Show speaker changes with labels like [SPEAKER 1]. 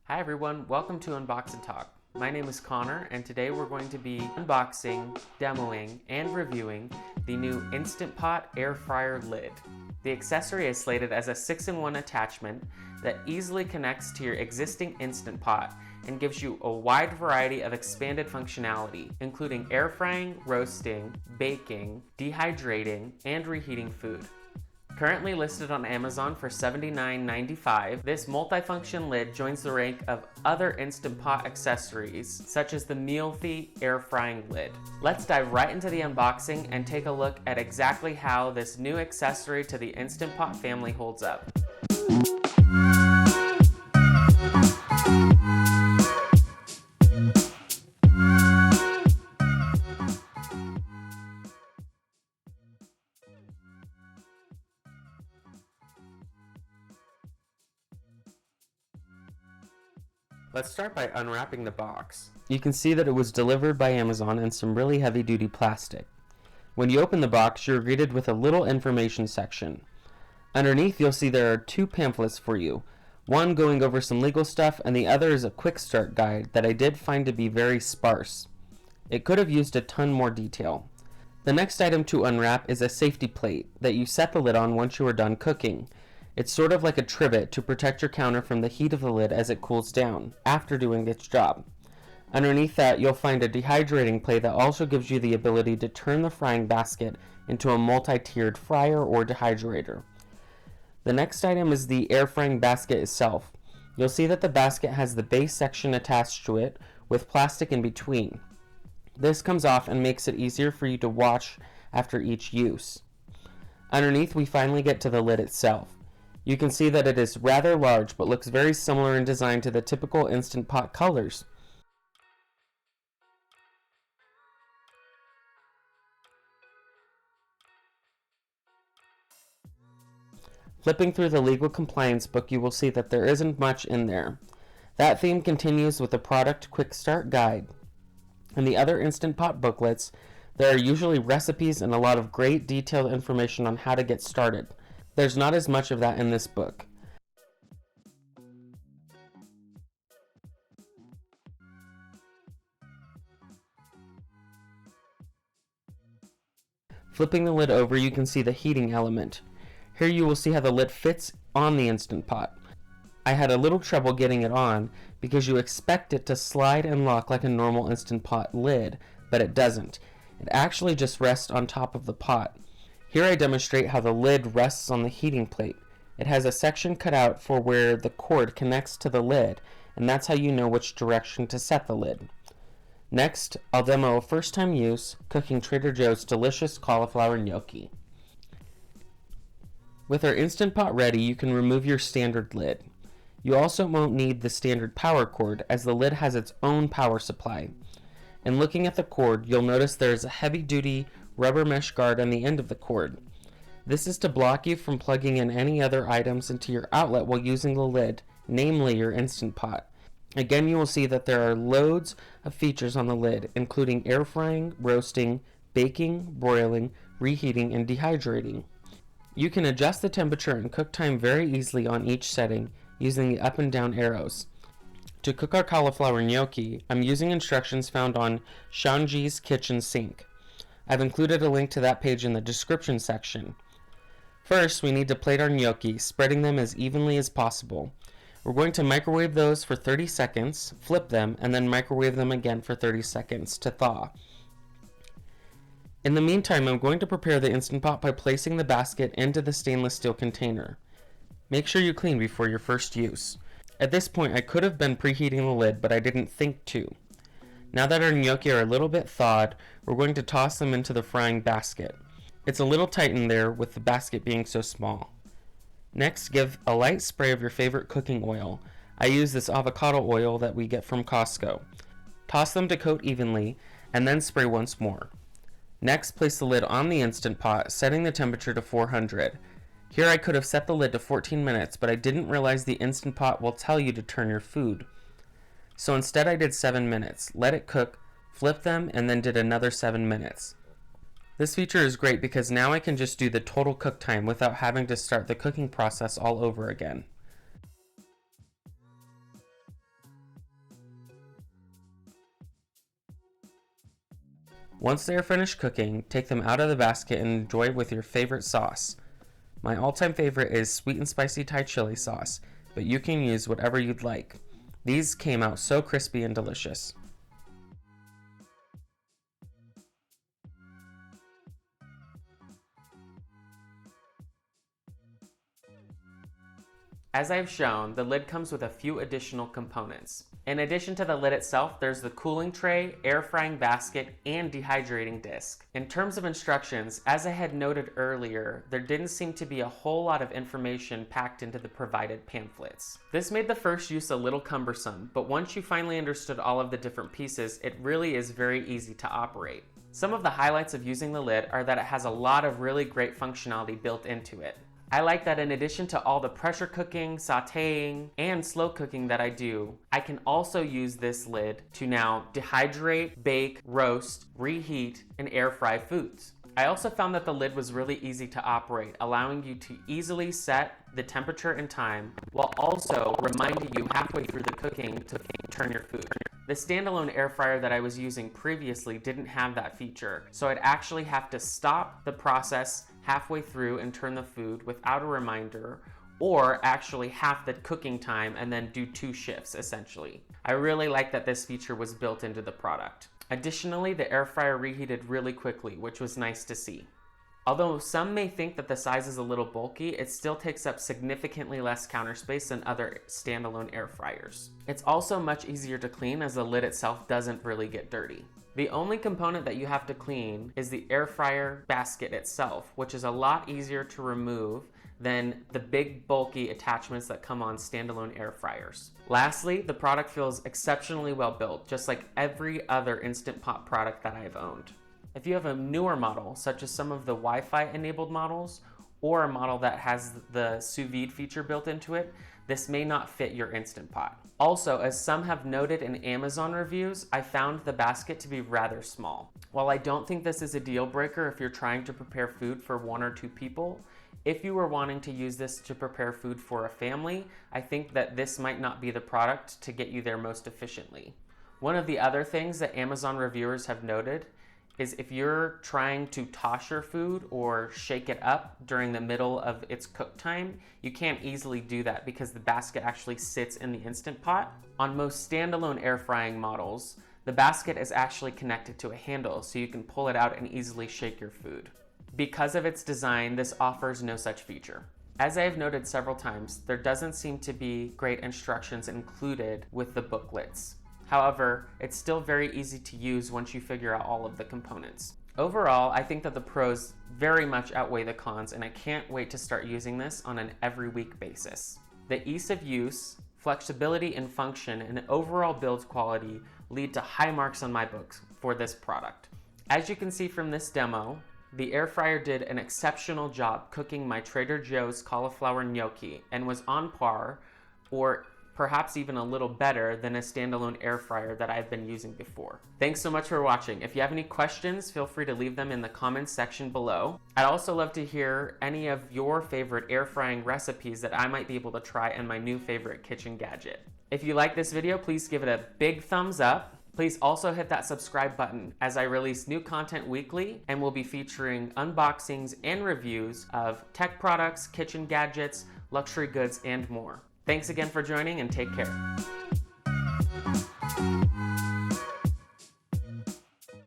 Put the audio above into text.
[SPEAKER 1] Hi everyone, welcome to Unbox and Talk. My name is Connor and today we're going to be unboxing, demoing, and reviewing the new Instant Pot air fryer lid. The accessory is slated as a 6-in-1 attachment that easily connects to your existing Instant Pot and gives you a wide variety of expanded functionality, including air frying, roasting, baking, dehydrating, and reheating food. Currently listed on Amazon for $79.95, this multifunction lid joins the rank of other Instant Pot accessories, such as the Mealthy air frying lid. Let's dive right into the unboxing and take a look at exactly how this new accessory to the Instant Pot family holds up. Let's start by unwrapping the box. You can see that it was delivered by Amazon in some really heavy-duty plastic. When you open the box, you're greeted with a little information section. Underneath, you'll see there are two pamphlets for you, one going over some legal stuff and the other is a quick start guide that I did find to be very sparse. It could have used a ton more detail. The next item to unwrap is a safety plate that you set the lid on once you are done cooking. It's sort of like a trivet to protect your counter from the heat of the lid as it cools down after doing its job. Underneath that, you'll find a dehydrating plate that also gives you the ability to turn the frying basket into a multi-tiered fryer or dehydrator. The next item is the air frying basket itself. You'll see that the basket has the base section attached to it with plastic in between. This comes off and makes it easier for you to wash after each use. Underneath, we finally get to the lid itself. You can see that it is rather large but looks very similar in design to the typical Instant Pot colors. Flipping through the legal compliance book, you will see that there isn't much in there. That theme continues with the product quick start guide. In the other Instant Pot booklets, there are usually recipes and a lot of great detailed information on how to get started. There's not as much of that in this book. Flipping the lid over, you can see the heating element. Here you will see how the lid fits on the Instant Pot. I had a little trouble getting it on because you expect it to slide and lock like a normal Instant Pot lid, but it doesn't. It actually just rests on top of the pot. Here I demonstrate how the lid rests on the heating plate. It has a section cut out for where the cord connects to the lid, and that's how you know which direction to set the lid. Next, I'll demo a first-time use cooking Trader Joe's delicious cauliflower gnocchi. With our Instant Pot ready, you can remove your standard lid. You also won't need the standard power cord as the lid has its own power supply. And looking at the cord, you'll notice there's a heavy-duty rubber mesh guard on the end of the cord. This is to block you from plugging in any other items into your outlet while using the lid, namely your Instant Pot. Again, you will see that there are loads of features on the lid, including air frying, roasting, baking, broiling, reheating, and dehydrating. You can adjust the temperature and cook time very easily on each setting using the up and down arrows. To cook our cauliflower gnocchi, I'm using instructions found on Shanji's kitchen sink. I've included a link to that page in the description section. First, we need to plate our gnocchi, spreading them as evenly as possible. We're going to microwave those for 30 seconds, flip them, and then microwave them again for 30 seconds to thaw. In the meantime, I'm going to prepare the Instant Pot by placing the basket into the stainless steel container. Make sure you clean before your first use. At this point, I could have been preheating the lid, but I didn't think to. Now that our gnocchi are a little bit thawed, we're going to toss them into the frying basket. It's a little tight in there with the basket being so small. Next, give a light spray of your favorite cooking oil. I use this avocado oil that we get from Costco. Toss them to coat evenly, and then spray once more. Next, place the lid on the Instant Pot, setting the temperature to 400. Here I could have set the lid to 14 minutes, but I didn't realize the Instant Pot will tell you to turn your food. So instead I did 7 minutes, let it cook, flip them, and then did another 7 minutes. This feature is great because now I can just do the total cook time without having to start the cooking process all over again. Once they are finished cooking, take them out of the basket and enjoy with your favorite sauce. My all-time favorite is sweet and spicy Thai chili sauce, but you can use whatever you'd like. These came out so crispy and delicious. As I've shown, the lid comes with a few additional components. In addition to the lid itself, there's the cooling tray, air frying basket, and dehydrating disc. In terms of instructions, as I had noted earlier, there didn't seem to be a whole lot of information packed into the provided pamphlets. This made the first use a little cumbersome, but once you finally understood all of the different pieces, it really is very easy to operate. Some of the highlights of using the lid are that it has a lot of really great functionality built into it. I like that in addition to all the pressure cooking, sauteing, and slow cooking that I do, I can also use this lid to now dehydrate, bake, roast, reheat, and air fry foods. I also found that the lid was really easy to operate, allowing you to easily set the temperature and time, while also reminding you halfway through the cooking to turn your food. The standalone air fryer that I was using previously didn't have that feature, so I'd actually have to stop the process halfway through and turn the food without a reminder, or actually half the cooking time and then do 2 shifts essentially. I really like that this feature was built into the product. Additionally, the air fryer reheated really quickly, which was nice to see. Although some may think that the size is a little bulky, it still takes up significantly less counter space than other standalone air fryers. It's also much easier to clean as the lid itself doesn't really get dirty. The only component that you have to clean is the air fryer basket itself, which is a lot easier to remove than the big bulky attachments that come on standalone air fryers. Lastly, the product feels exceptionally well built, just like every other Instant Pot product that I've owned. If you have a newer model, such as some of the Wi-Fi enabled models, or a model that has the sous vide feature built into it, this may not fit your Instant Pot. Also, as some have noted in Amazon reviews, I found the basket to be rather small. While I don't think this is a deal breaker if you're trying to prepare food for 1 or 2 people, if you were wanting to use this to prepare food for a family, I think that this might not be the product to get you there most efficiently. One of the other things that Amazon reviewers have noted is if you're trying to toss your food or shake it up during the middle of its cook time, you can't easily do that because the basket actually sits in the Instant Pot. On most standalone air frying models, the basket is actually connected to a handle so you can pull it out and easily shake your food. Because of its design, this offers no such feature. As I have noted several times, there doesn't seem to be great instructions included with the booklets. However, it's still very easy to use once you figure out all of the components. Overall, I think that the pros very much outweigh the cons, and I can't wait to start using this on an every week basis. The ease of use, flexibility in function, and overall build quality lead to high marks on my books for this product. As you can see from this demo, the air fryer did an exceptional job cooking my Trader Joe's cauliflower gnocchi and was on par, or perhaps even a little better than a standalone air fryer that I've been using before. Thanks so much for watching. If you have any questions, feel free to leave them in the comments section below. I'd also love to hear any of your favorite air frying recipes that I might be able to try in my new favorite kitchen gadget. If you like this video, please give it a big thumbs up. Please also hit that subscribe button as I release new content weekly and will be featuring unboxings and reviews of tech products, kitchen gadgets, luxury goods, and more. Thanks again for joining and take care.